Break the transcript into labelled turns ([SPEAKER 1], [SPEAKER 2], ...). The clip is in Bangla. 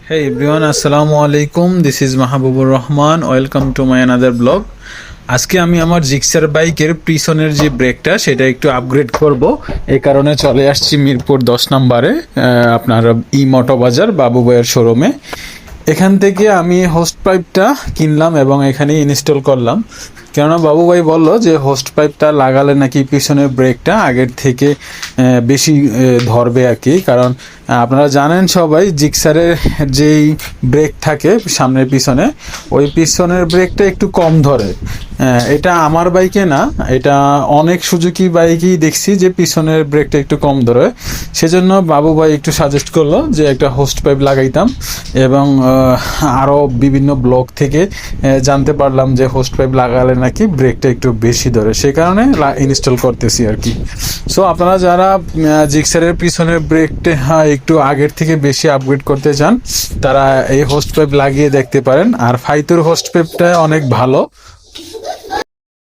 [SPEAKER 1] Hey everyone, আসসালামু আলাইকুম। This is Mahbubur Rahman. Welcome to my another blog. আজকে আমি আমার জিক্সার বাইকের পিছনের যে ব্রেকটা সেটা একটু আপগ্রেড করব। এই কারণে চলে আসছি মিরপুর 10 নম্বরে, আপনার মোটো বাজার বাবু ভাইয়ের শোরুমে। এখান থেকে আমি হোস্ট পাইপটা কিনলাম এবং এখানে ইনস্টল করলাম। কেননা বাবু ভাই বলল যে হোস্ট পাইপটা লাগালে নাকি পিছনের ব্রেকটা আগের থেকে বেশি ধরবে আর কি। কারণ আপনারা জানেন সবাই জিক্সারের যেই ব্রেক থাকে সামনের পিছনে, ওই পিছনের ব্রেকটা একটু কম ধরে। এটা আমার বাইকে না, এটা অনেক সুজুকি বাইকেই দেখছি যে পিছনের ব্রেকটা একটু কম ধরে। সেজন্য বাবু ভাই একটু সাজেস্ট করলো যে একটা হোস্ট পাইপ লাগাইতাম এবং আরও বিভিন্ন ব্লগ থেকে জানতে পারলাম যে হোস্ট পাইপ লাগালে নাকি ব্রেকটা একটু বেশি ধরে, সেই কারণে ইনস্টল করতেছি আর কি। সো আপনারা যারা জিক্সারের পিছনের ব্রেকটা একটু আগের থেকে বেশি আপগ্রেড করতে চান, তারা এই হোস্ট পাইপ লাগিয়ে দেখতে পারেন। আর ফাইতুর হোস্ট পাইপটা অনেক ভালো,